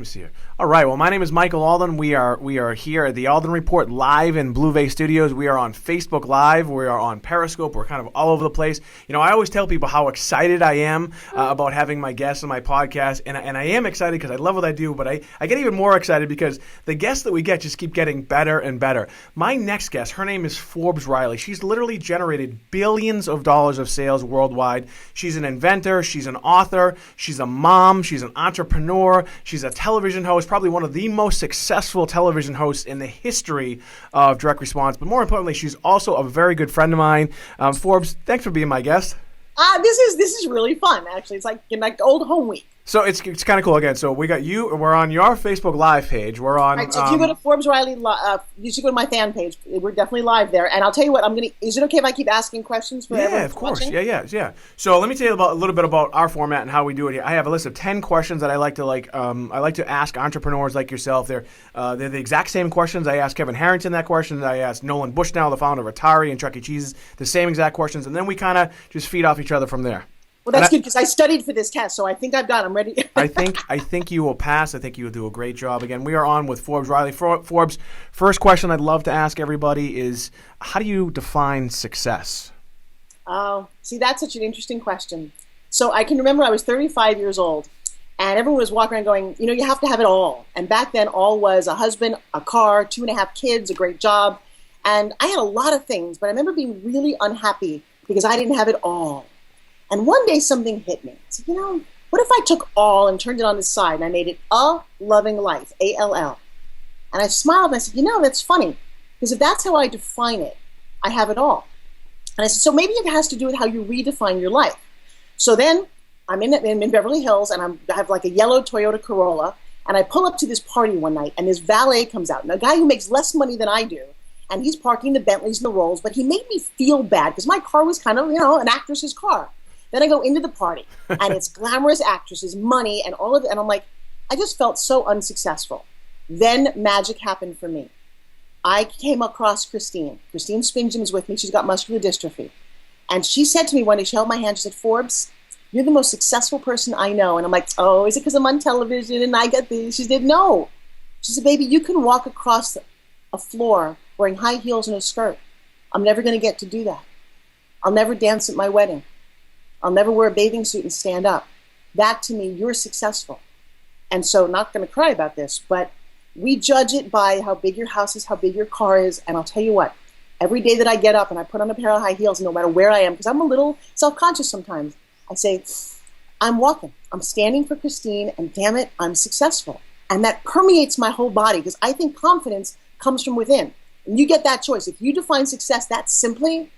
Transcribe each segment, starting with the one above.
see it. All right. Well, my name is Michael Alden. We are here at the Alden Report live in Blue Vase Studios. We are on Facebook Live. We are on Periscope. We're kind of all over the place. You know, I always tell people how excited I am about having my guests on my podcast, and I am excited because I love what I do, but I get even more excited because the guests that we get just keep getting better and better. My next guest, her name is Forbes Riley. She's literally generated billions of dollars of sales worldwide. She's an inventor. She's an author. She's a mom. She's an entrepreneur. She's a television host, probably one of the most successful television hosts in the history of direct response. But more importantly, she's also a very good friend of mine. Forbes, thanks for being my guest. This is really fun, actually. It's like old home week. So it's kind of cool again. So we got you. We're on your Facebook Live page. We're on. Right, so if you go to Forbes Riley, you should go to my fan page. We're definitely live there. And I'll tell you what. Is it okay if I keep asking questions for everyone? Yeah, of course. Watching? Yeah. So let me tell you a little bit about our format and how we do it here. I have a list of 10 questions that I like to ask entrepreneurs like yourself. They're the exact same questions. I asked Kevin Harrington that question. I asked Nolan Bushnell, the founder of Atari and Chuck E. Cheese's, the same exact questions, and then we kind of just feed off each other from there. Well, that's good because I studied for this test, so I think I'm ready. I think you will pass. I think you will do a great job. Again, we are on with Forbes Riley. Forbes, first question I'd love to ask everybody is, how do you define success? Oh, see, that's such an interesting question. So I can remember I was 35 years old, and everyone was walking around going, you have to have it all. And back then, all was a husband, a car, 2.5 kids, a great job. And I had a lot of things, but I remember being really unhappy because I didn't have it all. And one day something hit me. I said, what if I took all and turned it on the side and I made it a loving life, A.L.L. And I smiled and I said, that's funny because if that's how I define it, I have it all. And I said, so maybe it has to do with how you redefine your life. So then I'm in Beverly Hills and I have like a yellow Toyota Corolla and I pull up to this party one night and this valet comes out. And a guy who makes less money than I do, and he's parking the Bentleys and the Rolls, but he made me feel bad because my car was kind of, an actress's car. Then I go into the party, and it's glamorous actresses, money, and all of it. And I'm like, I just felt so unsuccessful. Then magic happened for me. I came across Christine. Christine Spinjam's with me. She's got muscular dystrophy. And she said to me one day, she held my hand, she said, Forbes, you're the most successful person I know. And I'm like, oh, is it because I'm on television and I get these? She said, no. She said, baby, you can walk across a floor wearing high heels and a skirt. I'm never going to get to do that. I'll never dance at my wedding. I'll never wear a bathing suit and stand up. That, to me, you're successful. And so, not going to cry about this, but we judge it by how big your house is, how big your car is. And I'll tell you what, every day that I get up and I put on a pair of high heels, no matter where I am, because I'm a little self-conscious sometimes, I say, I'm walking. I'm standing for Christine, and damn it, I'm successful. And that permeates my whole body because I think confidence comes from within. And you get that choice. If you define success that simply,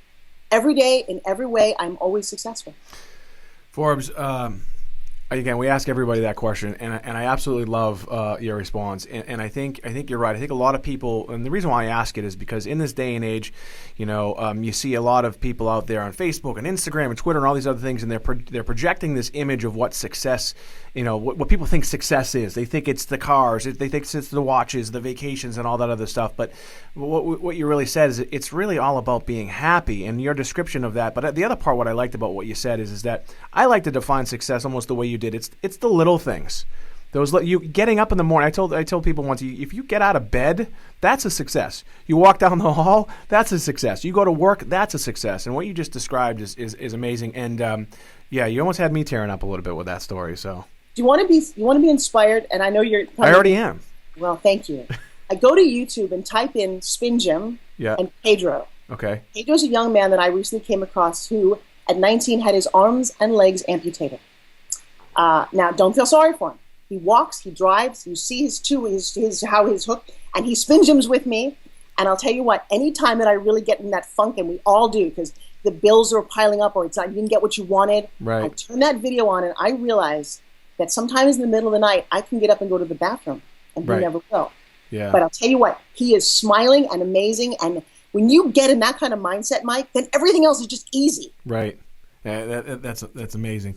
every day, in every way, I'm always successful. Forbes, again, we ask everybody that question, and I absolutely love your response. And I think you're right. I think a lot of people, and the reason why I ask it is because in this day and age, you see a lot of people out there on Facebook and Instagram and Twitter and all these other things, and they're projecting this image of what success, what people think success is. They think it's the cars, they think it's the watches, the vacations, and all that other stuff. But what you really said is it's really all about being happy, and your description of that. But the other part, what I liked about what you said is that I like to define success almost the way you did. It's the little things. You getting up in the morning. I told people once, if you get out of bed, that's a success. You walk down the hall, that's a success. You go to work, that's a success. And what you just described is amazing. And you almost had me tearing up a little bit with that story. So do you want to be inspired? And I know you're. I already am. Well, thank you. I go to YouTube and type in Spinjam and Pedro. Okay. Pedro's a young man that I recently came across who, at 19, had his arms and legs amputated. Now, don't feel sorry for him. He walks, he drives. You see how he's hooked, and he Spinjams with me. And I'll tell you what, anytime that I really get in that funk, and we all do, because the bills are piling up, or you didn't get what you wanted. Right. I turn that video on, and I realize that sometimes in the middle of the night, I can get up and go to the bathroom, and he never will. Yeah. But I'll tell you what, he is smiling and amazing, and when you get in that kind of mindset, Mike, then everything else is just easy. Right. That's amazing.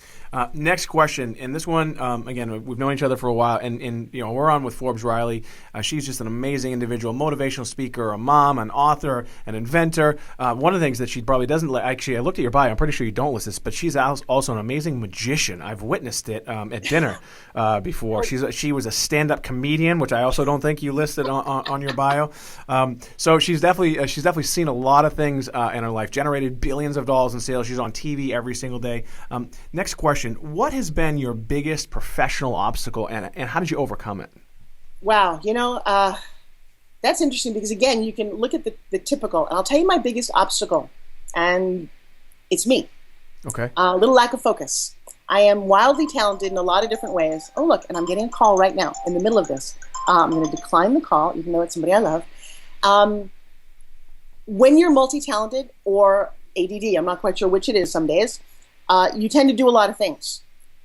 Next question, and this one, again, we've known each other for a while, and we're on with Forbes Riley. She's just an amazing individual, motivational speaker, a mom, an author, an inventor. One of the things that she probably doesn't actually, I looked at your bio. I'm pretty sure you don't list this, but she's also an amazing magician. I've witnessed it at dinner before. She was a stand-up comedian, which I also don't think you listed on your bio. So she's definitely seen a lot of things in her life. Generated billions of dollars in sales. She's on TV every single day. Next question. What has been your biggest professional obstacle and how did you overcome it? Wow. That's interesting because, again, you can look at the typical. And I'll tell you my biggest obstacle, and it's me. Okay. A little lack of focus. I am wildly talented in a lot of different ways. Oh, look, and I'm getting a call right now in the middle of this. I'm going to decline the call, even though it's somebody I love. When you're multi-talented or ADD, I'm not quite sure which it is some days, you tend to do a lot of things.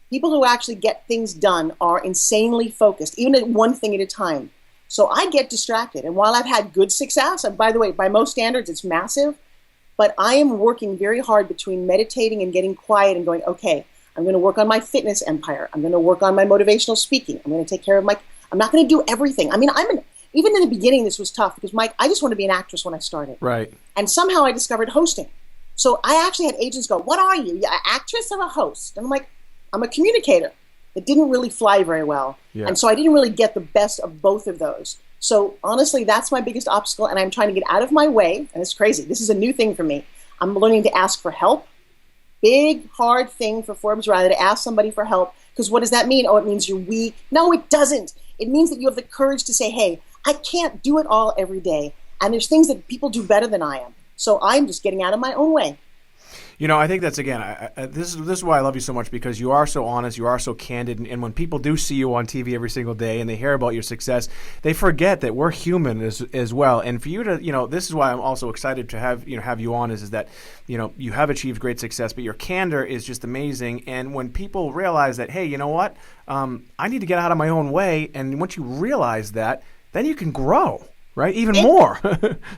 People who actually get things done are insanely focused, even at one thing at a time. So I get distracted. And while I've had good success, and by the way, by most standards, it's massive, but I am working very hard between meditating and getting quiet and going, okay, I'm going to work on my fitness empire. I'm going to work on my motivational speaking. I'm going to take care of I'm not going to do everything. I mean, even in the beginning, this was tough because, Mike, I just wanted to be an actress when I started. Right. And somehow I discovered hosting. So I actually had agents go, what are you? An actress or a host? And I'm like, I'm a communicator. It didn't really fly very well. Yeah. And so I didn't really get the best of both of those. So honestly, that's my biggest obstacle. And I'm trying to get out of my way. And it's crazy. This is a new thing for me. I'm learning to ask for help. Big, hard thing for Forbes Riley to ask somebody for help. Because what does that mean? Oh, it means you're weak. No, it doesn't. It means that you have the courage to say, hey, I can't do it all every day. And there's things that people do better than I am. So I'm just getting out of my own way. I think that's, again, this is why I love you so much, because you are so honest, you are so candid, and when people do see you on TV every single day and they hear about your success, they forget that we're human as well. And for you to, this is why I'm also excited to have you on, is that, you have achieved great success, but your candor is just amazing. And when people realize that, hey, you know what, I need to get out of my own way, and once you realize that, then you can grow. Right? Even more,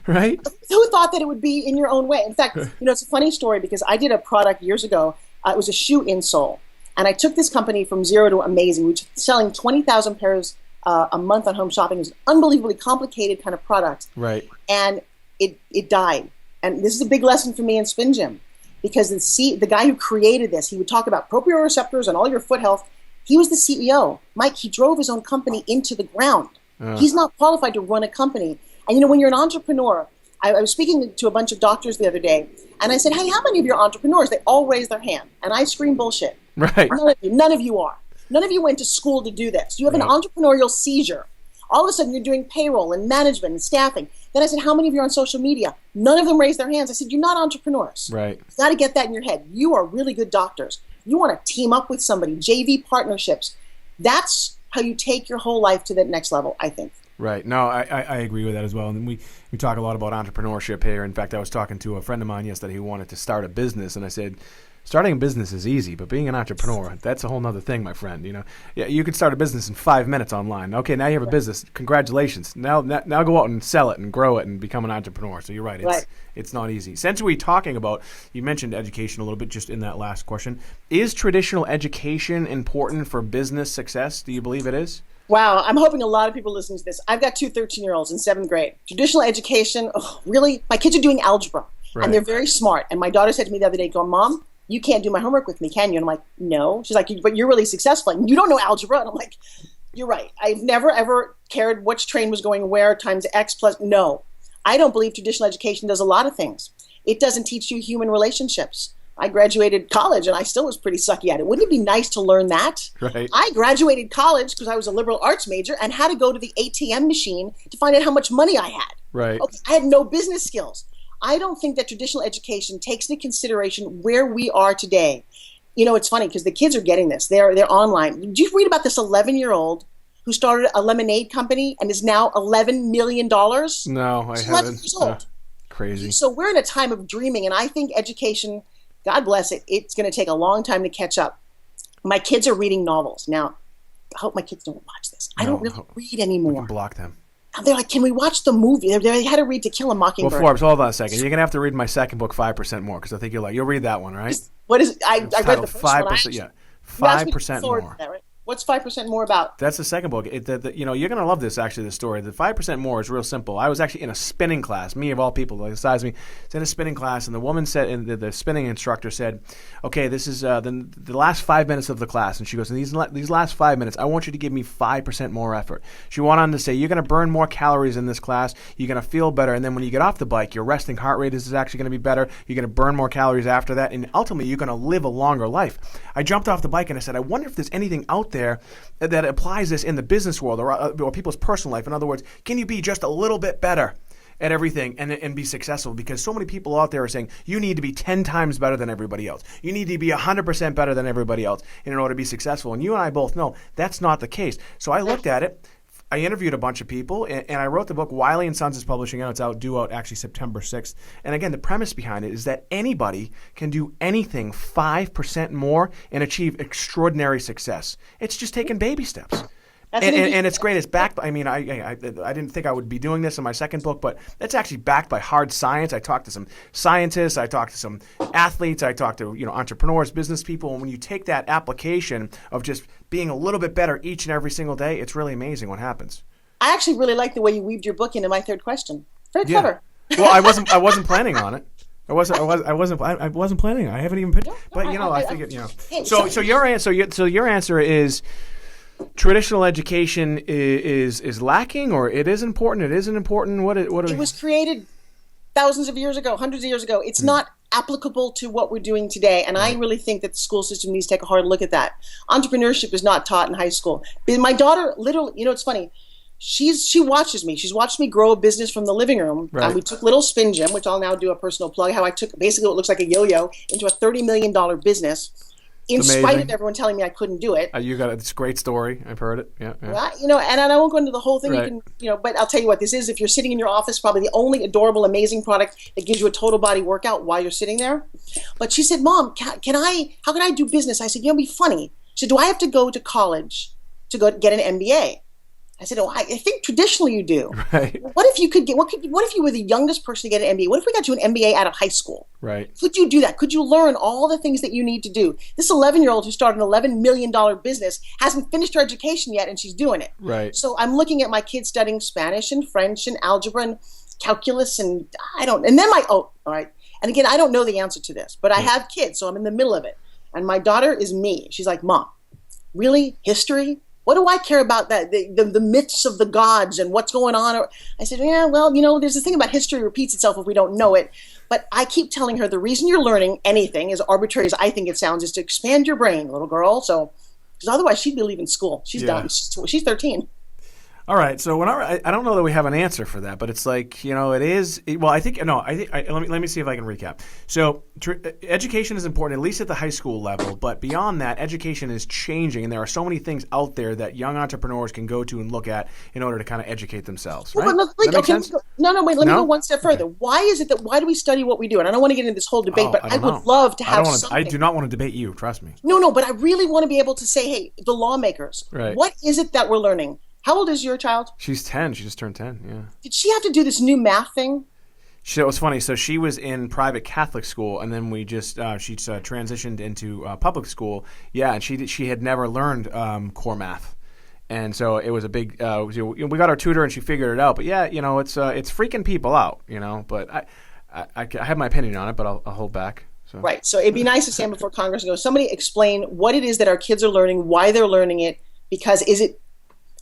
right? Who thought that it would be in your own way? In fact, it's a funny story because I did a product years ago. It was a shoe insole. And I took this company from zero to amazing. We were selling 20,000 pairs a month on home shopping. It was an unbelievably complicated kind of product. Right. And it died. And this is a big lesson for me in Spin Gym because the guy who created this, he would talk about proprioceptors and all your foot health. He was the CEO. Mike, he drove his own company into the ground. He's not qualified to run a company. And when you're an entrepreneur, I was speaking to a bunch of doctors the other day, and I said, hey, how many of you are entrepreneurs? They all raised their hand. And I scream bullshit. Right. None of you are. None of you went to school to do this. You have an entrepreneurial seizure. All of a sudden, you're doing payroll and management and staffing. Then I said, how many of you are on social media? None of them raised their hands. I said, you're not entrepreneurs. Right. You've got to get that in your head. You are really good doctors. You want to team up with somebody, JV partnerships. That's how you take your whole life to that next level, I think. Right. No, I agree with that as well. And we talk a lot about entrepreneurship here. In fact, I was talking to a friend of mine yesterday who wanted to start a business, and I said, starting a business is easy, but being an entrepreneur, that's a whole nother thing, my friend. Yeah, you could start a business in 5 minutes online. Okay, now you have a business. Congratulations. Now go out and sell it and grow it and become an entrepreneur. So you're right. It's not easy. Since we're talking about, you mentioned education a little bit just in that last question. Is traditional education important for business success? Do you believe it is? Wow, I'm hoping a lot of people listen to this. I've got two 13-year-olds in 7th grade. Traditional education, really? My kids are doing algebra, and they're very smart. And my daughter said to me the other day, Mom, you can't do my homework with me, can you? And I'm like, no. She's like, but you're really successful. And you don't know algebra. And I'm like, you're right. I've never, ever cared which train was going where times X plus. No, I don't believe traditional education does a lot of things. It doesn't teach you human relationships. I graduated college and I still was pretty sucky at it. Wouldn't it be nice to learn that? Right. I graduated college because I was a liberal arts major and had to go to the ATM machine to find out how much money I had. Right. Okay, I had no business skills. I don't think that traditional education takes into consideration where we are today. It's funny because the kids are getting this. They're online. Did you read about this 11-year-old who started a lemonade company and is now $11 million? No, I haven't. 11 years old. Crazy. So we're in a time of dreaming, and I think education, God bless it, it's going to take a long time to catch up. My kids are reading novels. Now, I hope my kids don't watch this. I don't really read anymore. We can block them. they're like, can we watch the movie? They had to read To Kill a Mockingbird. Well, Forbes, hold on a second. You're going to have to read my second book, 5% More, because I think you'll read that one, right? What is it? I read the first 5%, one. yeah. 5% more. That, right? What's 5% more about? That's the second book. You're going to love this, actually, the story. The 5% more is real simple. I was actually in a spinning class. Me, of all people, like the size of me, was in a spinning class, and the woman said, and the spinning instructor said, okay, this is the last 5 minutes of the class. And she goes, in these last 5 minutes, I want you to give me 5% more effort. She went on to say, you're going to burn more calories in this class. You're going to feel better. And then when you get off the bike, your resting heart rate is actually going to be better. You're going to burn more calories after that. And ultimately, you're going to live a longer life. I jumped off the bike and I said, I wonder if there's anything out there that applies this in the business world or people's personal life. In other words, can you be just a little bit better at everything and be successful? Because so many people out there are saying you need to be 10 times better than everybody else. You need to be 100% better than everybody else in order to be successful. And you and I both know that's not the case. So I looked at it. I interviewed a bunch of people, and I wrote the book. Wiley & Sons is publishing it. It's due out actually September 6th. And again, the premise behind it is that anybody can do anything 5% more and achieve extraordinary success. It's just taking baby steps. And it's great. It's backed by, I didn't think I would be doing this in my second book, but that's actually backed by hard science. I talked to some scientists. I talked to some athletes. I talked to entrepreneurs, business people. And when you take that application of just being a little bit better each and every single day, it's really amazing what happens. I actually really like the way you weaved your book into my third question. Very clever. Well, I wasn't planning on it. I wasn't planning. I haven't even pitched. But I figured. So your answer is, traditional education is lacking, or it is important? It isn't important. It was created thousands of years ago, hundreds of years ago. It's not applicable to what we're doing today, and I really think that the school system needs to take a hard look at that. Entrepreneurship is not taught in high school. My daughter, literally, it's funny. She watches me. She's watched me grow a business from the living room. Right. We took Little Spin Gym, which I'll now do a personal plug. How I took basically what looks like a yo-yo into a $30 million business. In spite of everyone telling me I couldn't do it. It's a great story. I've heard it. Yeah. Well, and I won't go into the whole thing. Right. You can, but I'll tell you what this is. If you're sitting in your office, probably the only adorable, amazing product that gives you a total body workout while you're sitting there. But she said, Mom, how can I do business? I said, it'd be funny. She said, do I have to go to college to go get an MBA? I said, I think traditionally you do. Right. What if you were the youngest person to get an MBA? What if we got you an MBA out of high school? Right. Could you do that? Could you learn all the things that you need to do? This 11-year-old who started an $11 million business hasn't finished her education yet, and she's doing it. Right. So I'm looking at my kids studying Spanish and French and algebra and calculus, and all right. And again, I don't know the answer to this, but I have kids, so I'm in the middle of it. And my daughter is me. She's like, Mom, really? History? What do I care about that? The myths of the gods and what's going on? I said, yeah, well, there's this thing about history repeats itself if we don't know it. But I keep telling her the reason you're learning anything, as arbitrary as I think it sounds, is to expand your brain, little girl. So, because otherwise she'd be leaving school. She's done. She's 13. All right, so I don't know that we have an answer for that, but it's like, it is. Well, let me see if I can recap. So education is important, at least at the high school level, but beyond that, education is changing, and there are so many things out there that young entrepreneurs can go to and look at in order to kind of educate themselves. Right? Well, That make sense? Let me go one step further. Okay. Why do we study what we do? And I don't want to get into this whole debate, but I would love to have something. I do not want to debate you, trust me. No, but I really want to be able to say, hey, the lawmakers, what is it that we're learning? How old is your child? She's 10. She just turned 10, yeah. Did she have to do this new math thing? It was funny. So she was in private Catholic school, and then we just she transitioned into public school. Yeah, and she had never learned core math, and so it was a big. We got our tutor, and she figured it out. But yeah, it's freaking people out. But I have my opinion on it, but I'll hold back. So. Right. So it'd be nice to stand before Congress and go, somebody explain what it is that our kids are learning, why they're learning it, because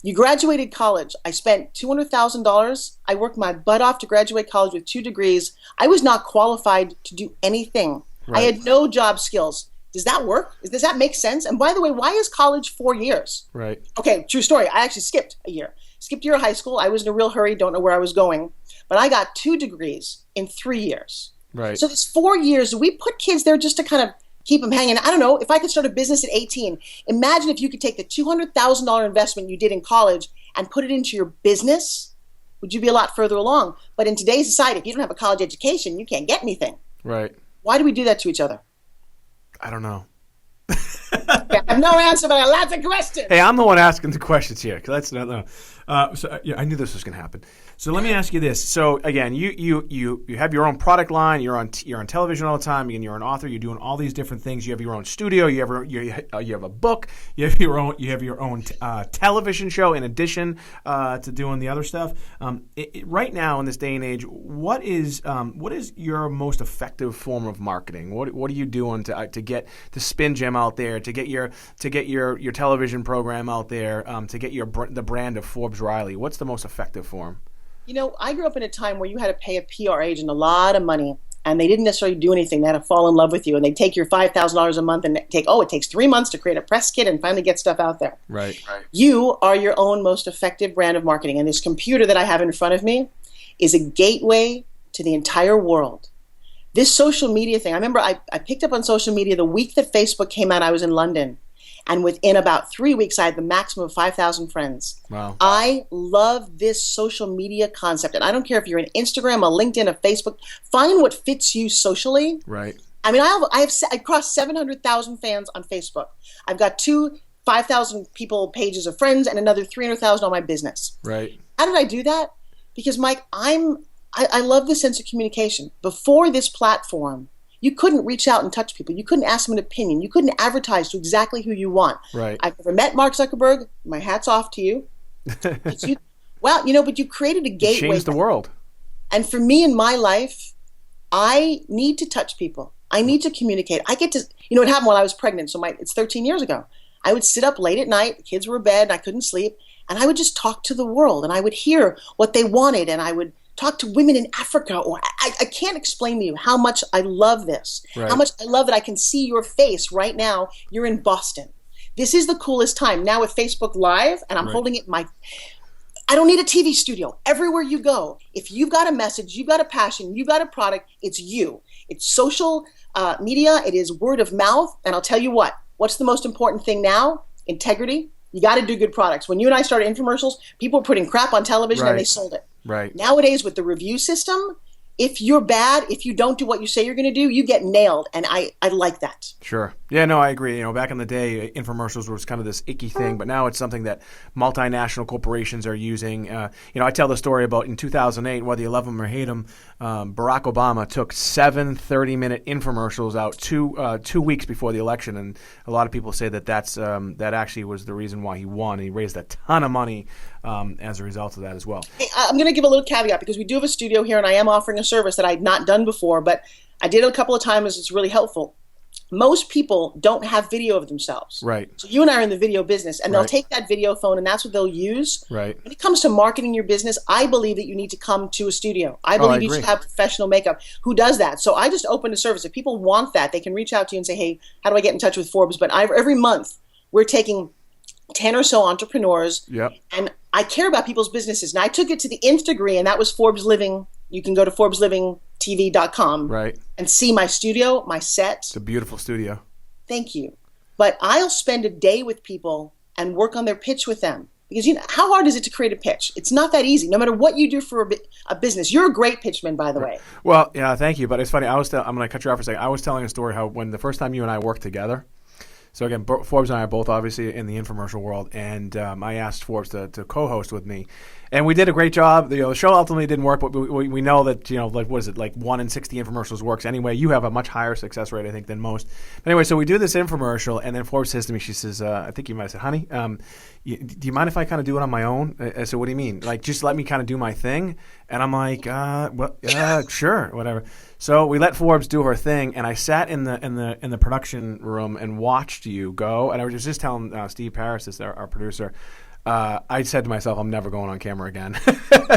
you graduated college. I spent $200,000. I worked my butt off to graduate college with 2 degrees. I was not qualified to do anything. Right. I had no job skills. Does that work? Does that make sense? And by the way, why is college 4 years? Right. Okay, true story. I actually skipped a year. Skipped a year of high school. I was in a real hurry, don't know where I was going. But I got 2 degrees in 3 years. Right. So this 4 years, we put kids there just to kind of keep them hanging. I don't know, if I could start a business at 18, imagine if you could take the $200,000 investment you did in college and put it into your business. Would you be a lot further along? But in today's society, if you don't have a college education, you can't get anything. Right. Why do we do that to each other? I don't know. I have no answer, but I have lots of questions. Hey, I'm the one asking the questions here. That's not. Yeah, I knew this was going to happen. So let me ask you this. So again, you have your own product line. You're on television all the time. And you're an author. You're doing all these different things. You have your own studio. You have a book. You have your own television show in addition to doing the other stuff. Right now in this day and age, what is your most effective form of marketing? What are you doing to get the Spin Gym out there, to get your television program out there, to get the brand of Forbes Riley? What's the most effective form? I grew up in a time where you had to pay a PR agent a lot of money, and they didn't necessarily do anything. They had to fall in love with you, and they'd take your $5,000 a month and it takes 3 months to create a press kit and finally get stuff out there. Right. You are your own most effective brand of marketing, and this computer that I have in front of me is a gateway to the entire world. This social media thing, I remember I picked up on social media the week that Facebook came out. I was in London. And within about 3 weeks, I had the maximum of 5,000 friends. Wow. I love this social media concept. And I don't care if you're an Instagram, a LinkedIn, a Facebook. Find what fits you socially. Right. I mean, I crossed 700,000 fans on Facebook. I've got 5,000 people pages of friends and another 300,000 on my business. Right. How did I do that? Because, Mike, I love the sense of communication. Before this platform, you couldn't reach out and touch people. You couldn't ask them an opinion. You couldn't advertise to exactly who you want. Right. I've never met Mark Zuckerberg. My hat's off to you. But you created a gateway. You changed the world. And for me in my life, I need to touch people. I need to communicate. I get to, it happened while I was pregnant. So it's 13 years ago. I would sit up late at night. The kids were in bed and I couldn't sleep. And I would just talk to the world. And I would hear what they wanted. And I would talk to women in Africa, or I can't explain to you how much I love this, right. How much I love that I can see your face right now. You're in Boston. This is the coolest time. Now with Facebook Live, and I'm right. holding it I don't need a TV studio. Everywhere you go, if you've got a message, you've got a passion, you've got a product, it's you. It's social media, it is word of mouth, and I'll tell you what's the most important thing now? Integrity. You got to do good products. When you and I started infomercials, people were putting crap on television right. and they sold it. Right. Nowadays, with the review system, if you're bad, if you don't do what you say you're going to do, you get nailed. And I like that. Sure. Yeah, no, I agree. Back in the day, infomercials was kind of this icky thing, but now it's something that multinational corporations are using. I tell the story about in 2008, whether you love them or hate them, Barack Obama took 7 30-minute infomercials out 2 weeks before the election, and a lot of people say that that actually was the reason why he won. He raised a ton of money as a result of that as well. Hey, I'm going to give a little caveat because we do have a studio here, and I am offering a service that I'd not done before, but I did it a couple of times. It's really helpful. Most people don't have video of themselves. Right. So you and I are in the video business, and they'll right. take that video phone, and that's what they'll use. Right. When it comes to marketing your business, I believe that you need to come to a studio. I believe you should have professional makeup. Who does that? So I just opened a service. If people want that, they can reach out to you and say, hey, how do I get in touch with Forbes? But every month, we're taking 10 or so entrepreneurs, yep. and I care about people's businesses. Now, I took it to the nth degree, and that was Forbes Living. You can go to ForbesLivingTV.com right. and see my studio, my set. It's a beautiful studio. Thank you. But I'll spend a day with people and work on their pitch with them. Because how hard is it to create a pitch? It's not that easy, no matter what you do for a business. You're a great pitchman, by the way. Well, yeah, thank you. But it's funny. I'm going to cut you off for a second. I was telling a story how when the first time you and I worked together, so again, Forbes and I are both obviously in the infomercial world, and I asked Forbes to co-host with me, and we did a great job. The show ultimately didn't work, but we know that what is it, like 1 in 60 infomercials works anyway. You have a much higher success rate, I think, than most. But anyway, so we do this infomercial, and then Forbes says to me, she says, I think you might have said, honey, do you mind if I kind of do it on my own? I said, what do you mean? Like, just let me kind of do my thing? And I'm like, sure, whatever. So we let Forbes do her thing, and I sat in the production room and watched you go. And I was just telling Steve Paris, our producer, I said to myself, I'm never going on camera again.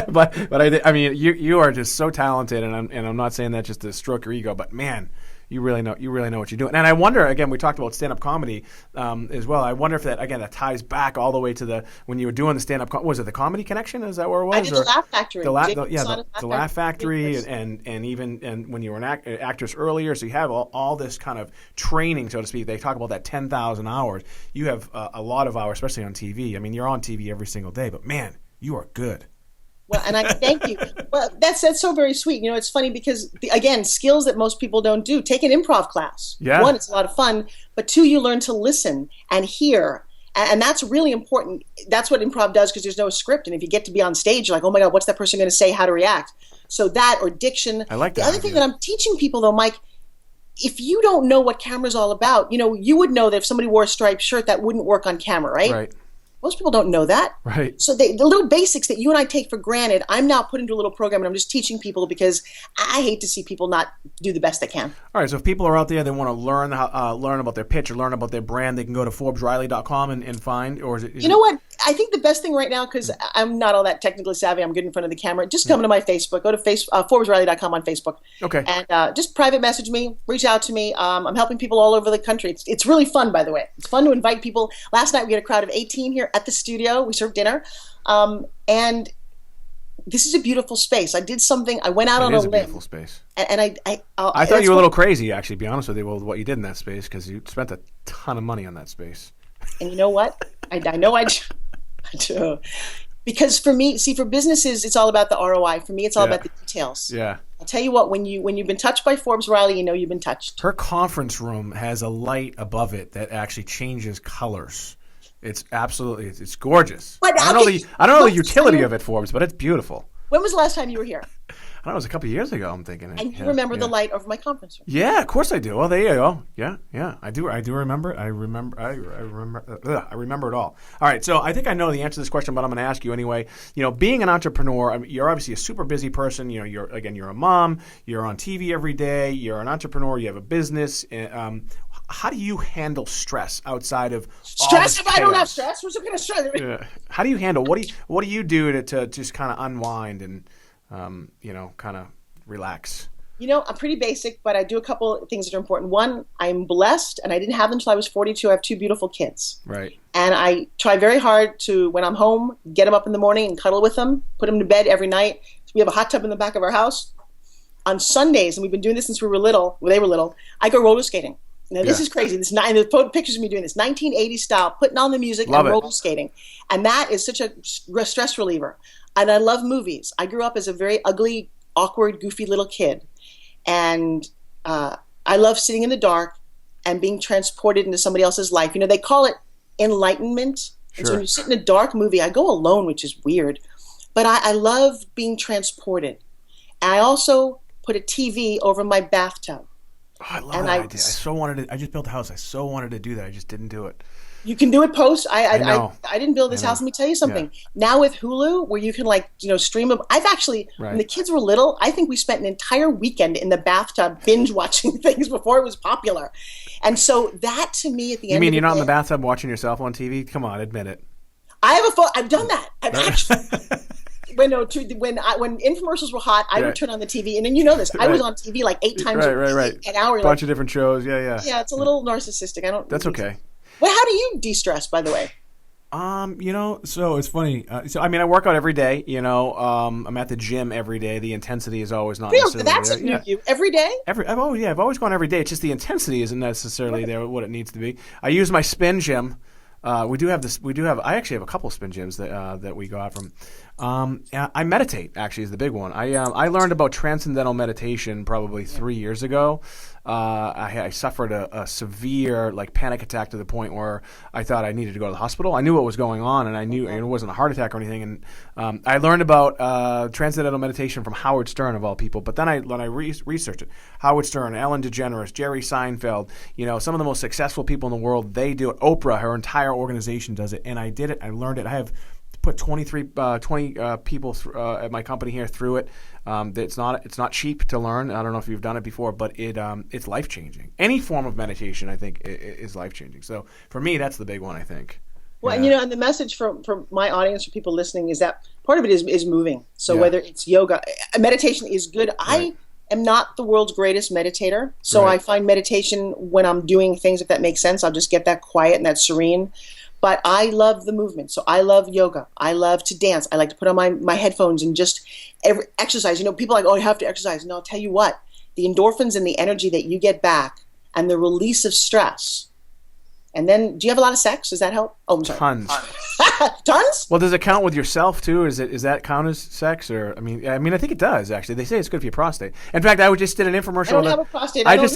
but I mean, you are just so talented, and I'm not saying that just to stroke your ego, but man, you really know what you're doing. And I wonder, again, we talked about stand-up comedy as well. I wonder if that ties back all the way to when you were doing the stand-up. Was it the Comedy Connection? Is that where it was? I did the Laugh Factory. The Laugh Factory, and when you were an actress earlier, so you have all this kind of training, so to speak. They talk about that 10,000 hours. You have a lot of hours, especially on TV. I mean, you're on TV every single day, but man, you are good. Well, and I thank you. Well, that's so very sweet. It's funny because, again, skills that most people don't do. Take an improv class. Yeah. 1, it's a lot of fun. But 2, you learn to listen and hear And that's really important. That's what improv does, because there's no script. And if you get to be on stage, you're like, oh my God, what's that person going to say, how to react? So that, or diction. I like that. The other thing that I'm teaching people though, Mike, if you don't know what camera's all about, you would know that if somebody wore a striped shirt, that wouldn't work on camera, right? Right. Most people don't know that. Right. So the little basics that you and I take for granted, I'm now put into a little program, and I'm just teaching people, because I hate to see people not do the best they can. All right. So if people are out there, they want to learn about their pitch or learn about their brand, they can go to ForbesRiley.com and find, or is it? You know what? I think the best thing right now, because I'm not all that technically savvy, I'm good in front of the camera, just come to my Facebook. Go to ForbesRiley.com on Facebook. Okay. And just private message me, reach out to me. I'm helping people all over the country. It's really fun, by the way. It's fun to invite people. Last night we had a crowd of 18 here at the studio. We served dinner. And this is a beautiful space. I did something. I went out on a limb. It is a beautiful space. And I thought you were a little crazy, actually, to be honest with you, with what you did in that space, because you spent a ton of money on that space. And you know what? I know I do. Because for me, for businesses, it's all about the ROI. For me, it's all about the details. Yeah. I'll tell you what, when you've been touched by Forbes Riley, you know you've been touched. Her conference room has a light above it that actually changes colors. It's absolutely, it's gorgeous. But I don't know the utility of it, Forbes, but it's beautiful. When was the last time you were here? I don't know, it was a couple of years ago, I'm thinking. And you remember the light over my conference room? Yeah, of course I do. Well, there you go. Yeah, I do remember. I remember it all. All right, so I think I know the answer to this question, but I'm going to ask you anyway. Being an entrepreneur, you're obviously a super busy person. You're a mom. You're on TV every day. You're an entrepreneur. You have a business. How do you handle stress outside of stress? If I don't have stress, what's going to stress? Yeah. How do you handle? What do you do to just kind of unwind and kind of relax? I'm pretty basic, but I do a couple of things that are important. One, I'm blessed, and I didn't have them until I was 42. I have 2 beautiful kids. Right. And I try very hard to, when I'm home, get them up in the morning and cuddle with them, put them to bed every night. We have a hot tub in the back of our house. On Sundays, and we've been doing this since we were little, they were little, I go roller skating. Now, this is crazy. The pictures of me doing this, 1980s style, putting on the music and roller skating. And that is such a stress reliever. And I love movies. I grew up as a very ugly, awkward, goofy little kid. And I love sitting in the dark and being transported into somebody else's life. They call it enlightenment. Sure. And so when you sit in a dark movie, I go alone, which is weird. But I love being transported. And I also put a TV over my bathtub. Oh, I love that idea. I so wanted to. I just built a house. I so wanted to do that. I just didn't do it. You can do it post. I didn't build this house. Let me tell you something. Yeah. Now with Hulu, where you can stream them. I've actually, when the kids were little, I think we spent an entire weekend in the bathtub binge watching things before it was popular. And so that, to me, at the end of the day. You mean you're not in the bathtub watching yourself on TV? Come on, admit it. I have a phone. I've done that. I've actually. When infomercials were hot, I would turn on the TV, and then this. I was on TV like 8 times a week, an hour. Bunch of different shows. Yeah. Yeah, it's a little narcissistic. That's okay. Well, how do you de-stress, by the way? So it's funny. I work out every day. I'm at the gym every day. The intensity is always not necessarily that's there. That's you. Every day? I've always gone every day. It's just the intensity isn't necessarily there what it needs to be. I use my spin gym. We do have this. I actually have a couple of spin gyms that we go out from. I meditate. Actually, is the big one. I learned about transcendental meditation probably 3 years ago. I suffered a severe panic attack to the point where I thought I needed to go to the hospital. I knew what was going on, and I knew it wasn't a heart attack or anything. And I learned about transcendental meditation from Howard Stern, of all people. But then when I researched it, Howard Stern, Ellen DeGeneres, Jerry Seinfeld, some of the most successful people in the world, they do it. Oprah, her entire organization does it, and I did it. I learned it. I have put 20 people at my company here through it. It's not cheap to learn. I don't know if you've done it before, but it's life changing. Any form of meditation, I think, is life changing. So for me, that's the big one, I think. Well, and the message from my audience, for people listening, is that part of it is moving. So whether it's yoga, meditation is good. Right. I am not the world's greatest meditator, so I find meditation when I'm doing things, if that makes sense, I'll just get that quiet and that serene. But I love the movement. So I love yoga. I love to dance. I like to put on my headphones and just exercise. People are like, oh, you have to exercise. And I'll tell you what, the endorphins and the energy that you get back and the release of stress And then, do you have a lot of sex? Does that help? Oh, I'm sorry. Tons. Tons? Well, does it count with yourself too? Is that count as sex? Or I think it does actually. They say it's good for your prostate. In fact, I just did an infomercial. I don't have a prostate. I just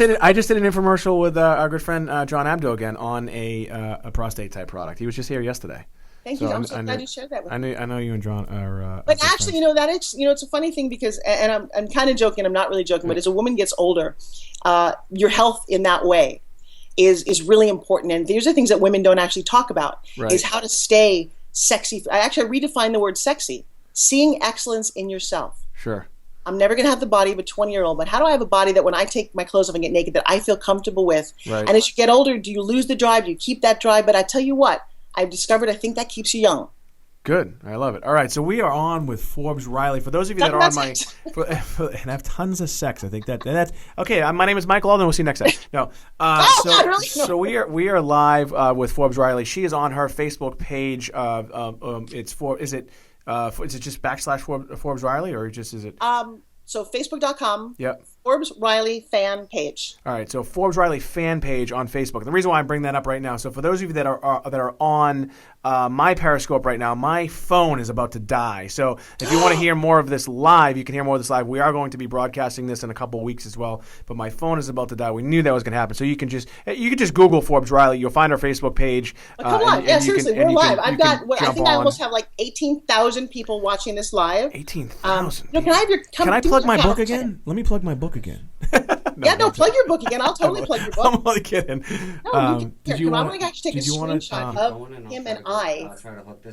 did an infomercial with our good friend John Abdo again on a prostate type product. He was just here yesterday. Thank you. I'm so glad you shared that with me. I know you and John are. But actually, that is, it's a funny thing because, and I'm kind of joking. I'm not really joking. But as a woman gets older, your health in that way is really important. And these are things that women don't actually talk about. Right. Is how to stay sexy. I redefine the word sexy. Seeing excellence in yourself. Sure. I'm never going to have the body of a 20-year-old, but how do I have a body that when I take my clothes off and get naked that I feel comfortable with? Right. And as you get older, do you lose the drive? Do you keep that drive? But I tell you what, I've discovered I think that keeps you young. Good. I love it. All right. So we are on with Forbes Riley. For those of you that are on and have tons of sex, I think that's okay. My name is Michael Alden. We'll see you next time. No. So we are live with Forbes Riley. She is on her Facebook page. Is it just / Forbes Riley or just is it? So Facebook.com. Yep. Forbes Riley fan page. All right, so Forbes Riley fan page on Facebook. The reason why I bring that up right now, so for those of you that are on my Periscope right now, my phone is about to die. So if you want to hear more of this live, you can hear more of this live. We are going to be broadcasting this in a couple of weeks as well. But my phone is about to die. We knew that was going to happen. So you can just Google Forbes Riley. You'll find our Facebook page. Come on, seriously, we're live. I've got I almost have like 18,000 people watching this live. 18,000. Can I have your? Can I plug my book again? Let me plug my book again. Plug your book again. I'll totally plug your book. I'm only kidding. No, I want to actually take a screenshot of him and I.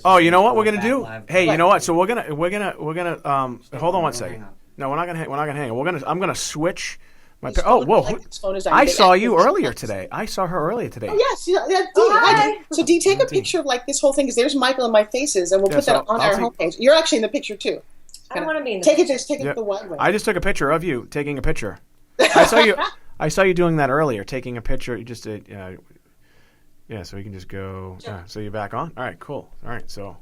Oh, you know what we're gonna do? Hey, you know what? So we're gonna hold on one second. No, we're not gonna hang. I'm gonna switch. I saw you earlier today. I saw her earlier today. Oh yes, Dee. So Dee, take a picture of like this whole thing because there's Michael and my faces, and we'll put that on our homepage. You're actually in the picture too. I don't want to be in the picture. Take it the wide way. I just took a picture of you taking a picture. I saw you doing that earlier, taking a picture. You just so you can just go. Sure. So you're back on. All right, cool. All right, so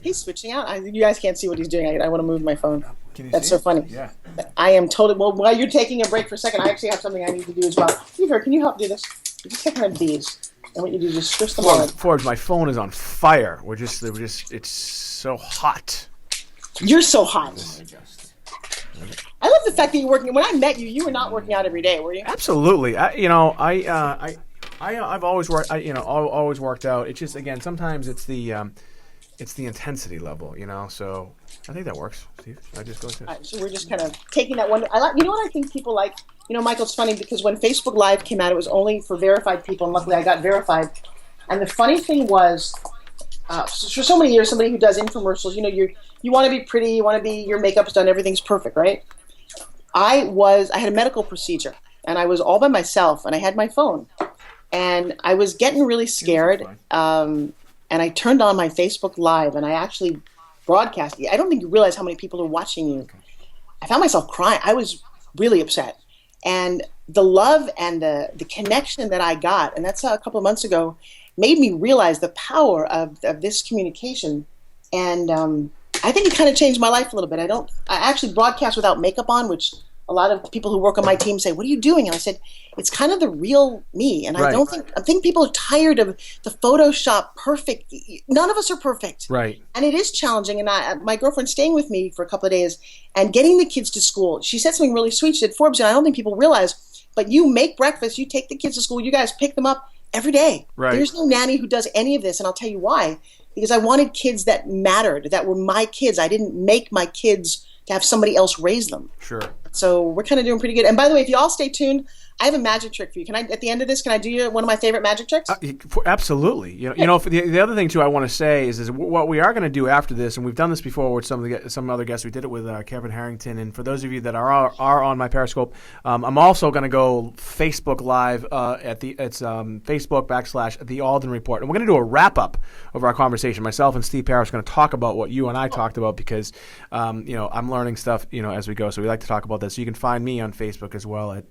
he's switching out. You guys can't see what he's doing. I want to move my phone. That's see? So funny. Yeah. I am totally. Well, while you're taking a break for a second, I actually have something I need to do as well. Eva, can you help do this? You just take one of these, and what you do is just switch them on. Forbes, my phone is on fire. It's so hot. You're so hot. I love the fact that you're working. When I met you, you were not working out every day, were you? Absolutely. I've always worked. Always worked out. It's just again, sometimes it's the intensity level, So I think that works. Steve, I just go to. So we're just kind of taking that one. You know what I think people like. Michael, it's funny because when Facebook Live came out, it was only for verified people, and luckily I got verified. And the funny thing was, for so many years, somebody who does infomercials, you want to be pretty, you want to be, your makeup's done, everything's perfect, right? I had a medical procedure, and I was all by myself, and I had my phone, and I was getting really scared, and I turned on my Facebook Live, and I actually broadcast. I don't think you realize how many people are watching you. I found myself crying. I was really upset, and the love and the connection that I got, and that's a couple of months ago, made me realize the power of this communication, and I think it kind of changed my life a little bit. I actually broadcast without makeup on, which a lot of people who work on my team say, "What are you doing?" And I said, "It's kind of the real me." And right. I think people are tired of the Photoshop perfect. None of us are perfect. Right. And it is challenging. And my girlfriend's staying with me for a couple of days and getting the kids to school. She said something really sweet. She said, "Forbes, and I don't think people realize, but you make breakfast, you take the kids to school, you guys pick them up every day. Right. There's no nanny who does any of this." And I'll tell you why. Because I wanted kids that mattered, that were my kids. I didn't make my kids to have somebody else raise them. Sure. So we're kind of doing pretty good. And by the way, if you all stay tuned, I have a magic trick for you. Can I, at the end of this, can I do you one of my favorite magic tricks? Absolutely. The other thing too I want to say is what we are going to do after this, and we've done this before with some other guests. We did it with Kevin Harrington, and for those of you that are on my Periscope, I'm also going to go Facebook Live it's Facebook / The Alden Report, and we're going to do a wrap up of our conversation. Myself and Steve Parrish are going to talk about what you and I talked about because I'm learning stuff as we go. So we like to talk about this. So you can find me on Facebook as well at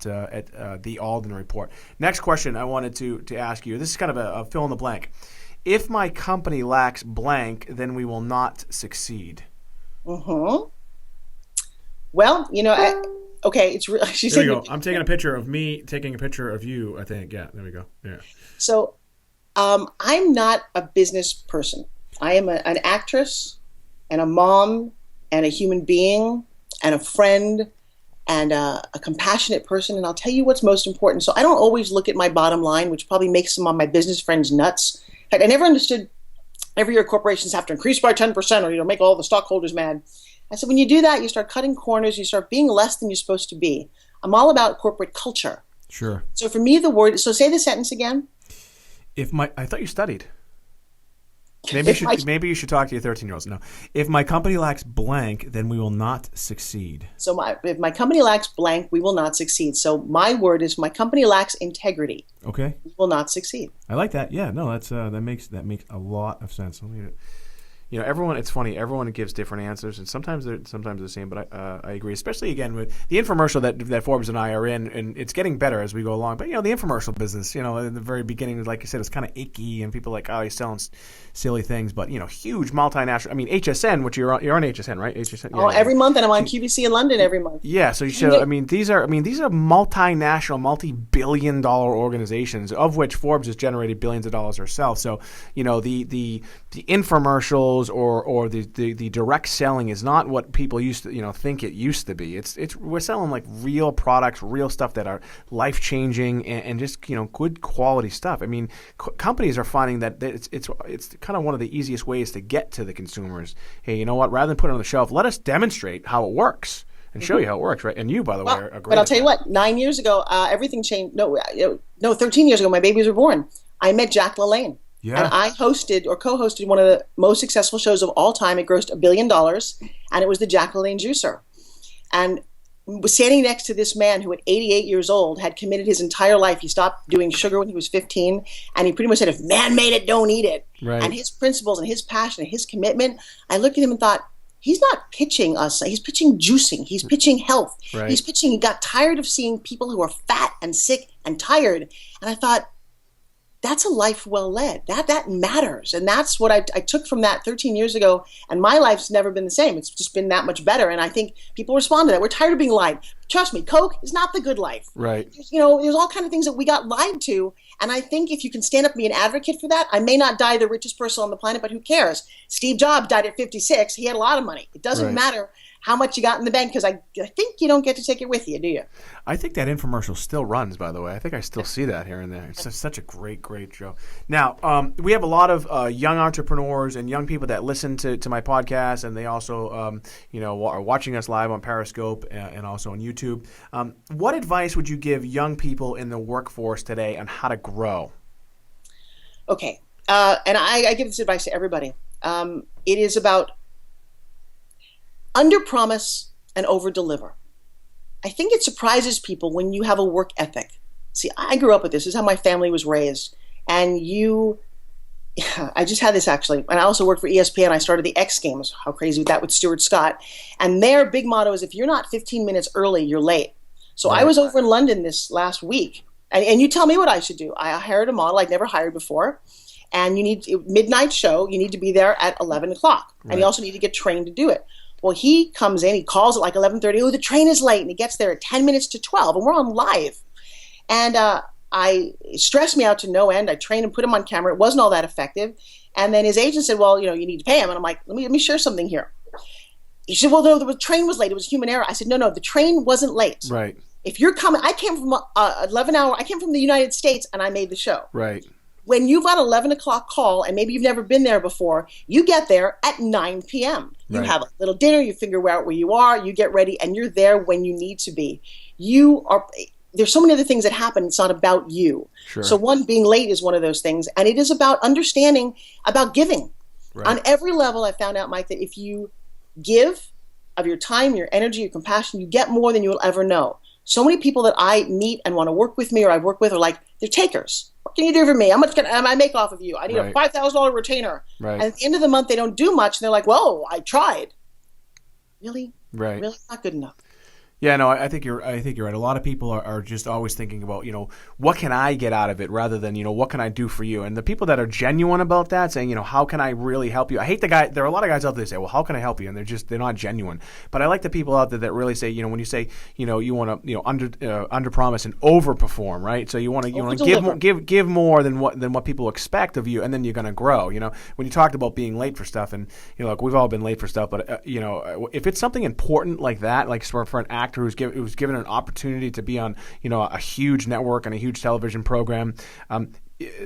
The Alden Report. Next question I wanted to ask you. This is kind of a fill in the blank. If my company lacks blank, then we will not succeed. Mm-hmm. Well, okay, it's she's there we taking go. I'm taking a picture of me taking a picture of you, I think. Yeah, there we go. Yeah. So I'm not a business person. I am an actress and a mom and a human being and a friend and a compassionate person. And I'll tell you what's most important. So I don't always look at my bottom line, which probably makes some of my business friends nuts. In fact, I never understood every year corporations have to increase by 10% or make all the stockholders mad. I said, when you do that, you start cutting corners, you start being less than you're supposed to be. I'm all about corporate culture. Sure. So for me, so say the sentence again. I thought you studied. Maybe you should talk to your 13-year-olds. No. If my company lacks blank, then we will not succeed. So if my company lacks blank, we will not succeed. So my word is my company lacks integrity. Okay. We will not succeed. I like that. Yeah, no, that makes a lot of sense. Everyone. It's funny. Everyone gives different answers, and sometimes they're the same. But I agree, especially again with the infomercial that Forbes and I are in, and it's getting better as we go along. But the infomercial business, in the very beginning, like I said, it's kind of icky, and people are like, oh, he's selling silly things. But huge multinational. I mean, HSN, which you're on HSN, right? HSN. Every month, and I'm on QVC in London every month. Yeah. So these are multinational, multi-billion-dollar organizations, of which Forbes has generated billions of dollars herself. So the infomercials or the direct selling is not what people used to think it used to be. We're selling like real products, real stuff that are life changing and just good quality stuff. I mean, companies are finding that it's kind of one of the easiest ways to get to the consumers. Hey, you know what? Rather than put it on the shelf, let us demonstrate how it works and show you how it works, right? And you, by the way, are great. But I'll tell you what. 9 years ago, everything changed. No, 13 years ago, my babies were born. I met Jack LaLane. Yeah. And I hosted or co-hosted one of the most successful shows of all time. It grossed $1 billion, and it was the Jack LaLane Juicer. And was standing next to this man who at 88 years old had committed his entire life. He stopped doing sugar when he was 15, and he pretty much said, if man made it, don't eat it. Right. And his principles and his passion and his commitment, I looked at him and thought, he's not pitching us. He's pitching juicing. He's pitching health. Right. He got tired of seeing people who are fat and sick and tired. And I thought, that's a life well led. That matters. And that's what I took from that 13 years ago. And my life's never been the same. It's just been that much better. And I think people respond to that. We're tired of being lied. Trust me, Coke is not the good life. Right. There's all kinds of things that we got lied to. And I think if you can stand up and be an advocate for that, I may not die the richest person on the planet, but who cares? Steve Jobs died at 56. He had a lot of money. It doesn't matter how much you got in the bank, because I think you don't get to take it with you, do you? I think that infomercial still runs, by the way. I think I still see that here and there. It's just such a great show. Now, we have a lot of young entrepreneurs and young people that listen to my podcast, and they also are watching us live on Periscope and also on YouTube. What advice would you give young people in the workforce today on how to grow? Okay. And I give this advice to everybody. It is about under-promise and over-deliver. I think it surprises people when you have a work ethic. See, I grew up with this. This is how my family was raised. And I just had this actually. And I also worked for ESPN. I started the X Games. How crazy was that with Stuart Scott? And their big motto is, if you're not 15 minutes early, you're late. So I was over in London this last week. And you tell me what I should do. I hired a model I'd never hired before. And you need midnight show. You need to be there at 11 o'clock. Right. And you also need to get trained to do it. Well, he comes in, he calls at like 11:30. Oh, the train is late. And he gets there at 10 minutes to 12. And we're on live. And it stressed me out to no end. I trained and put him on camera. It wasn't all that effective. And then his agent said, well, you need to pay him. And I'm like, let me share something here. He said, well, no, the train was late. It was human error. I said, no, the train wasn't late. Right. If you're coming, I came from 11 hour. I came from the United States and I made the show. Right. When you've got 11 o'clock call and maybe you've never been there before, you get there at 9 p.m. You have a little dinner, you figure out where you are, you get ready, and you're there when you need to be. There's so many other things that happen. It's not about you. Sure. So being late is one of those things. And it is about understanding, about giving. Right. On every level, I found out, Mike, that if you give of your time, your energy, your compassion, you get more than you will ever know. So many people that I meet and want to work with me or I work with are like, they're takers. What can you do for me? How much can I make off of you? I need a $5,000 retainer. Right. And at the end of the month, they don't do much. And they're like, whoa, I tried. Really? Right. Really? Not good enough. Yeah, no, I think you're right. A lot of people are just always thinking about, what can I get out of it rather than, what can I do for you? And the people that are genuine about that, saying, how can I really help you? I hate there are a lot of guys out there that say, well, how can I help you? And they're not genuine. But I like the people out there that really say, when you say, you want to, under promise and over perform, right? So you want to give more than what people expect of you, and then you're going to grow. When you talked about being late for stuff, and look, we've all been late for stuff, but if it's something important like that, like for an actor who's given an opportunity to be on a huge network and a huge television program,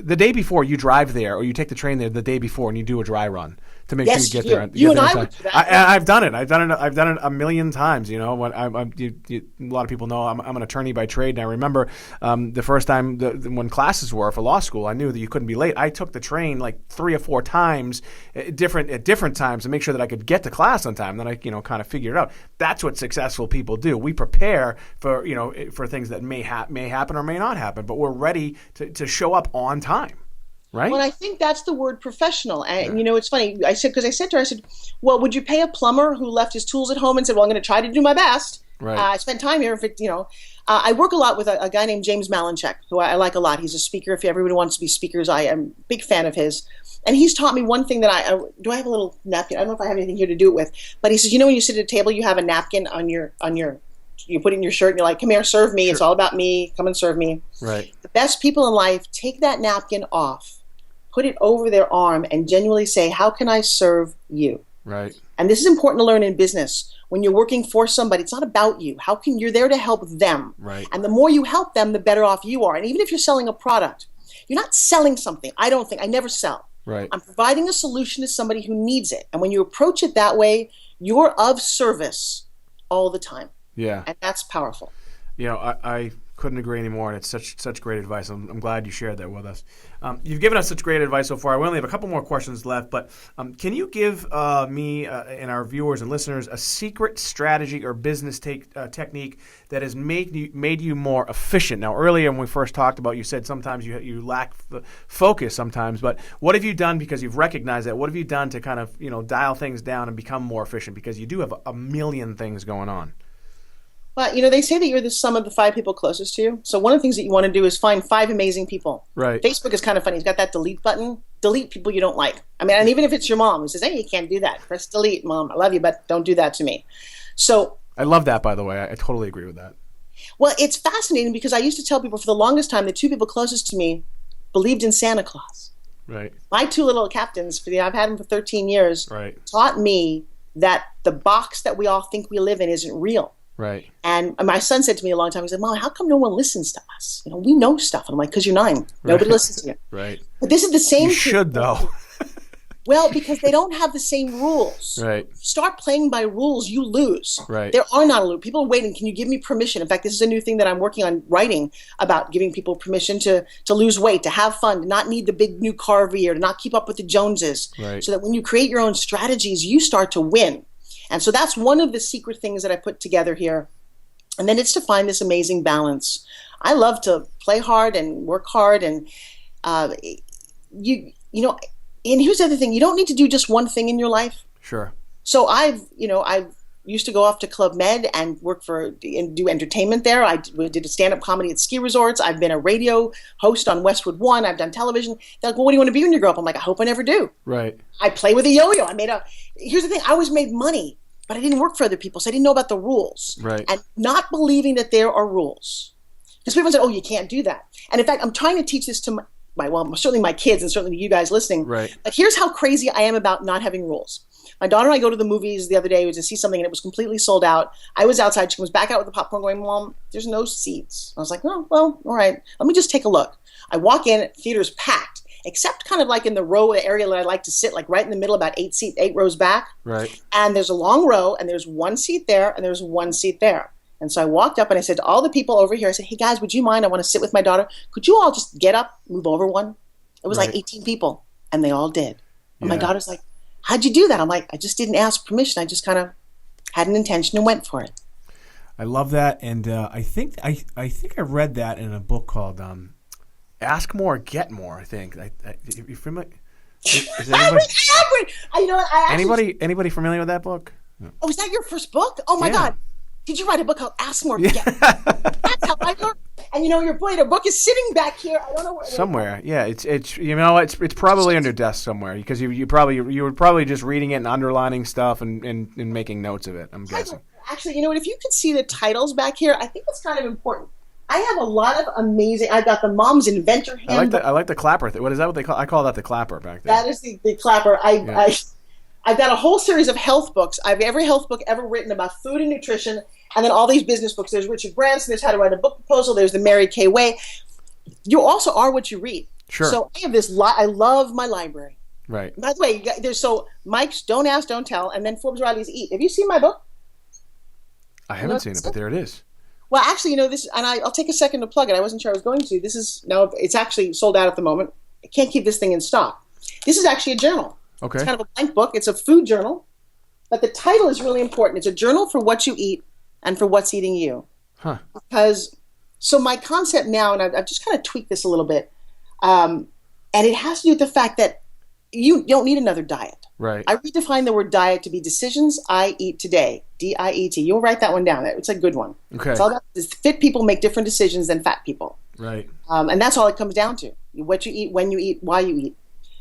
the day before you drive there, or you take the train there the day before and you do a dry run to make sure you get there. You and I would do that. I've done it. I've done it a million times. When a lot of people know I'm an attorney by trade, and I remember the first time when classes were for law school, I knew that you couldn't be late. I took the train like 3 or 4 times at different times to make sure that I could get to class on time. Then I kind of figured it out. That's what successful people do. We prepare for for things that may happen or may not happen, but we're ready to show up on time. Right. Well, I think that's the word professional. And, it's funny. I said to her, well, would you pay a plumber who left his tools at home and said, well, I'm going to try to do my best. Right. I spent time here. I work a lot with a guy named James Malinchek, who I like a lot. He's a speaker. If everybody wants to be speakers, I am a big fan of his. And he's taught me one thing that do I have a little napkin? I don't know if I have anything here to do it with. But he says, when you sit at a table, you have a napkin on your you put it in your shirt and you're like, come here, serve me. Sure. It's all about me. Come and serve me. Right. The best people in life take that napkin off, put it over their arm, and genuinely say, how can I serve you? Right. And this is important to learn in business. When you're working for somebody, it's not about you. You're there to help them. Right. And the more you help them, the better off you are. And even if you're selling a product, you're not selling something. I never sell. Right. I'm providing a solution to somebody who needs it. And when you approach it that way, you're of service all the time. Yeah. And that's powerful. I couldn't agree anymore. And it's such great advice. I'm glad you shared that with us. You've given us such great advice so far. We only have a couple more questions left, but can you give me and our viewers and listeners a secret strategy or business technique that has made you more efficient? Now, earlier when we first talked about, you said sometimes you lack focus sometimes, but what have you done because you've recognized that? What have you done to kind of dial things down and become more efficient, because you do have a million things going on? Well, they say that you're the sum of the 5 people closest to you. So one of the things that you want to do is find 5 amazing people. Right. Facebook is kind of funny. It's got that delete button. Delete people you don't like. And even if it's your mom who says, hey, you can't do that. Press delete, Mom. I love you, but don't do that to me. So I love that, by the way. I totally agree with that. Well, it's fascinating because I used to tell people for the longest time the 2 people closest to me believed in Santa Claus. Right. My 2 little captains, I've had them for 13 years, right, taught me that the box that we all think we live in isn't real. Right. And my son said to me a long time, he said, Mom, how come no one listens to us? We know stuff. And I'm like, because you're 9. Nobody listens to you. Right. But this is the same. You should, though. Well, because they don't have the same rules. Right. Start playing by rules, you lose. Right. There are not a rules. People are waiting. Can you give me permission? In fact, this is a new thing that I'm working on writing about, giving people permission to lose weight, to have fun, to not need the big new car every year, to not keep up with the Joneses. Right. So that when you create your own strategies, you start to win. And so that's one of the secret things that I put together here. And then it's to find this amazing balance. I love to play hard and work hard, and and here's the other thing: you don't need to do just one thing in your life. Sure. So I've used to go off to Club Med and work and do entertainment there. I did a stand-up comedy at ski resorts. I've been a radio host on Westwood One. I've done television. They're like, well, what do you want to be when you grow up? I'm like, I hope I never do. Right. I play with a yo-yo. Here's the thing: I always made money, but I didn't work for other people, so I didn't know about the rules. Right. And not believing that there are rules. Because people say, oh, you can't do that. And in fact, I'm trying to teach this to certainly my kids and certainly you guys listening. Right. But here's how crazy I am about not having rules. My daughter and I go to the movies the other day to see something, and it was completely sold out. I was outside. She comes back out with the popcorn going, Mom, there's no seats. I was like, oh, well, all right. Let me just take a look. I walk in, theater's packed, except kind of like in the row area that I like to sit, like right in the middle, about 8 rows back. Right. And there's a long row, and there's 1 seat there, and there's 1 seat there. And so I walked up and I said to all the people over here, I said, hey guys, would you mind? I want to sit with my daughter. Could you all just get up, move over one? It was like 18 people, and they all did. And my daughter's like, how'd you do that? I'm like, I just didn't ask permission. I just kind of had an intention and went for it. I love that. And I think I read that in a book called Ask More, Get More, I think. You familiar? Is anybody familiar with that book? No. Oh, is that your first book? Oh my God. Did you write a book called Ask More? That's how I learned. And your book is sitting back here. I don't know where. Somewhere, yeah. It's it's probably under desk somewhere because you were probably just reading it and underlining stuff and making notes of it. I'm guessing. Actually, you know what? If you could see the titles back here, I think it's kind of important. I have a lot of amazing. I've got the Mom's Inventor Handbook. I like the clapper thing. What is that? What they call? I call that the clapper back there. That is the clapper. I've got a whole series of health books. I have every health book ever written about food and nutrition, and then all these business books. There's Richard Branson. There's How to Write a Book Proposal. There's The Mary Kay Way. You also are what you read. Sure. So I have this. I love my library. Right. By the way, there's Mike's Don't Ask, Don't Tell, and then Forbes Riley's Eat. Have you seen my book? I haven't seen it, but there it is. Well, actually, this, and I'll take a second to plug it. I wasn't sure I was going to. It's actually sold out at the moment. I can't keep this thing in stock. This is actually a journal. Okay. It's kind of a blank book. It's a food journal, but the title is really important. It's a journal for what you eat and for what's eating you. Huh. So my concept now, and I've just kind of tweaked this a little bit, and it has to do with the fact that you don't need another diet. Right. I redefine the word diet to be decisions I eat today. DIET. You'll write that one down. It's a good one. Okay. It's all about this. Fit people make different decisions than fat people. Right. And that's all it comes down to. What you eat, when you eat, why you eat.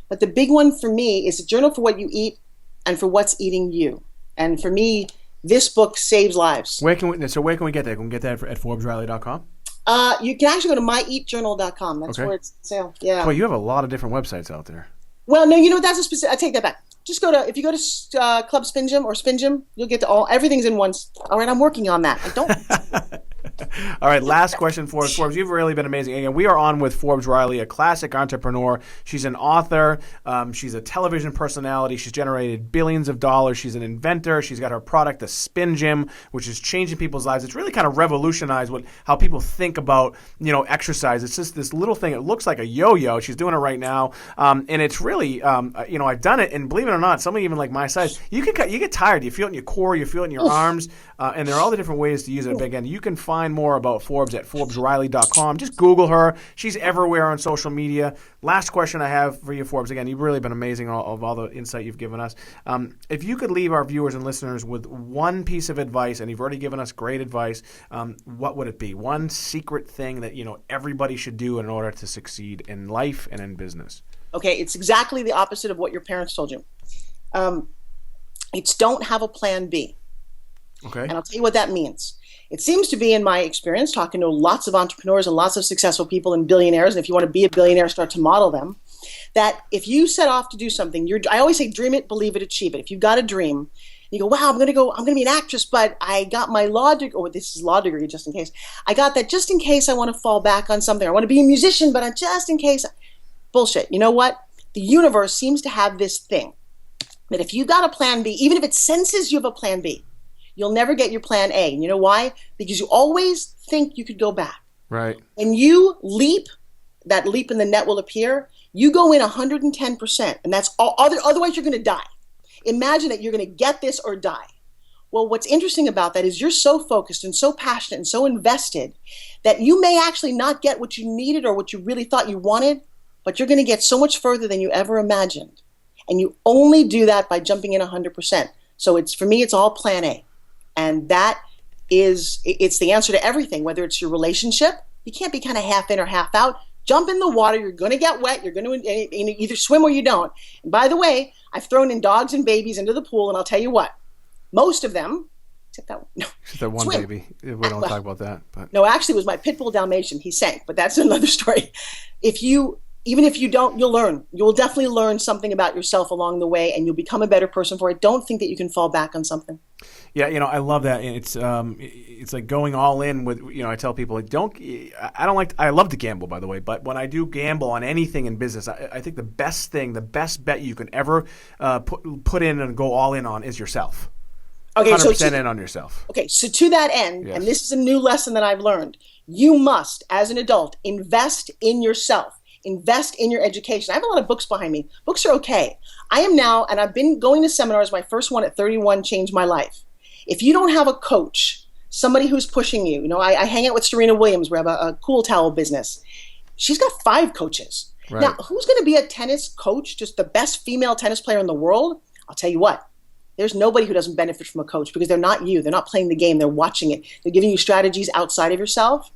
But the big one for me is a journal for what you eat and for what's eating you. And for me, this book saves lives. Where can we get that? Can we get that at ForbesRiley.com? You can actually go to myeatjournal.com. That's where it's sale. Yeah. Well, you have a lot of different websites out there. Well, no, that's a specific. I take that back. Just if you go to Club Spin Gym or Spin Gym, you'll get to everything's in one. All right, I'm working on that. I don't. All right, last question for us, Forbes. You've really been amazing. Again, we are on with Forbes Riley, a classic entrepreneur. She's an author. She's a television personality. She's generated billions of dollars. She's an inventor. She's got her product, the Spin Gym, which is changing people's lives. It's really kind of revolutionized how people think about exercise. It's just this little thing. It looks like a yo-yo. She's doing it right now, and it's really I've done it, and believe it or not, somebody even like my size, you get tired. You feel it in your core. You feel it in your arms, and there are all the different ways to use it. But again, you can find more about Forbes at ForbesRiley.com. Just Google her. She's everywhere on social media. Last question I have for you, Forbes. Again, you've really been amazing of all the insight you've given us. If you could leave our viewers and listeners with one piece of advice, and you've already given us great advice, what would it be? One secret thing that everybody should do in order to succeed in life and in business. Okay, it's exactly the opposite of what your parents told you. It's don't have a plan B. Okay. And I'll tell you what that means. It seems to be, in my experience, talking to lots of entrepreneurs and lots of successful people and billionaires, and if you want to be a billionaire, start to model them, that if you set off to do something, I always say dream it, believe it, achieve it. If you've got a dream, you go, wow, I'm going to be an actress, but I got my law degree, this is law degree just in case. I got that just in case I want to fall back on something. I want to be a musician, but just in case. Bullshit. You know what? The universe seems to have this thing that if you've got a plan B, even if it senses you have a plan B, you'll never get your plan A. And you know why? Because you always think you could go back. Right. When you leap, that leap in the net will appear. You go in 110%, and that's all. Otherwise, you're going to die. Imagine that you're going to get this or die. Well, what's interesting about that is you're so focused and so passionate and so invested that you may actually not get what you needed or what you really thought you wanted, but you're going to get so much further than you ever imagined. And you only do that by jumping in 100%. So for me, it's all plan A. And it's the answer to everything, whether it's your relationship. You can't be kind of half in or half out. Jump in the water. You're going to get wet. You're going to either swim or you don't. And by the way, I've thrown in dogs and babies into the pool, and I'll tell you what, most of them, except that one. No, except that one swim. Baby. We don't talk about that. But. No, actually, it was my pit bull Dalmatian. He sank, but that's another story. Even if you don't, you'll learn. You'll definitely learn something about yourself along the way, and you'll become a better person for it. Don't think that you can fall back on something. Yeah, I love that. It's like going all in with, I tell people, I love to gamble, by the way, but when I do gamble on anything in business, I think the best bet you can ever put in and go all in on is yourself. Okay, 100% in on yourself. Okay, so to that end, yes. And this is a new lesson that I've learned, you must, as an adult, invest in yourself. Invest in your education. I have a lot of books behind me. Books are okay. I am now, and I've been going to seminars. My first one at 31 changed my life. If you don't have a coach, somebody who's pushing you, I hang out with Serena Williams. We have a cool towel business. She's got 5 coaches. Right. Now, who's going to be a tennis coach, just the best female tennis player in the world? I'll tell you what, There's nobody who doesn't benefit from a coach because they're not you. They're not playing the game. They're watching it. They're giving you strategies outside of yourself.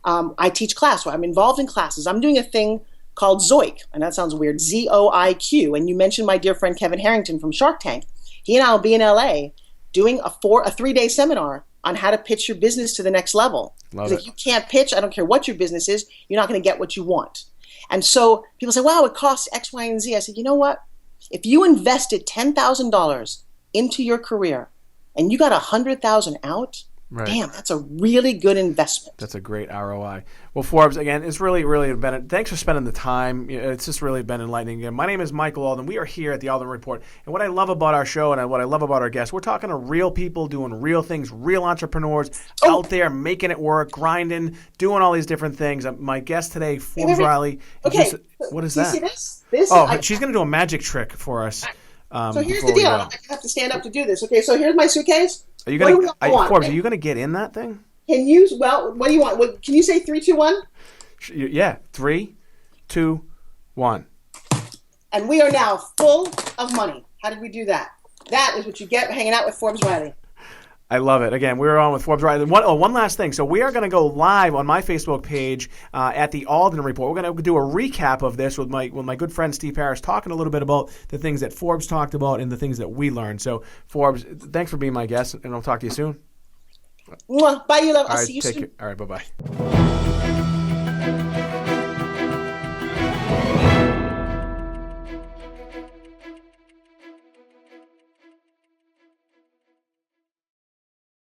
I teach class. So I'm involved in classes. I'm doing a thing called Zoic, and that sounds weird, ZOIQ. And you mentioned my dear friend Kevin Harrington from Shark Tank. He and I will be in LA doing a 3-day seminar on how to pitch your business to the next level. Because if you can't pitch, I don't care what your business is, you're not going to get what you want. And so people say, wow, it costs X, Y, and Z. I said, you know what? If you invested $10,000 into your career and you got $100,000 out, damn, that's a really good investment. That's a great ROI. Well, Forbes, again, it's really been, thanks for spending the time. It's just really been enlightening. Again, my name is Michael Alden. We are here at the Alden Report. And what I love about our show and what I love about our guests, we're talking to real people doing real things, real entrepreneurs out there making it work, grinding, doing all these different things. My guest today, Forbes Riley. Okay. What is that? You see this? She's going to do a magic trick for us. So here's the deal. I have to stand up to do this. Okay, so here's my suitcase. Are you going to, Forbes, are you going to get in that thing? Can you, what do you want? Can you say 3, 2, 1? Yeah, 3, 2, 1. And we are now full of money. How did we do that? That is what you get hanging out with Forbes Riley. I love it. Again, we're on with Forbes Riley. One last thing. So we are going to go live on my Facebook page at the Alden Report. We're going to do a recap of this with my good friend Steve Harris, talking a little bit about the things that Forbes talked about and the things that we learned. So, Forbes, thanks for being my guest, and I'll talk to you soon. Bye, you love. I'll see you soon. All right, bye-bye.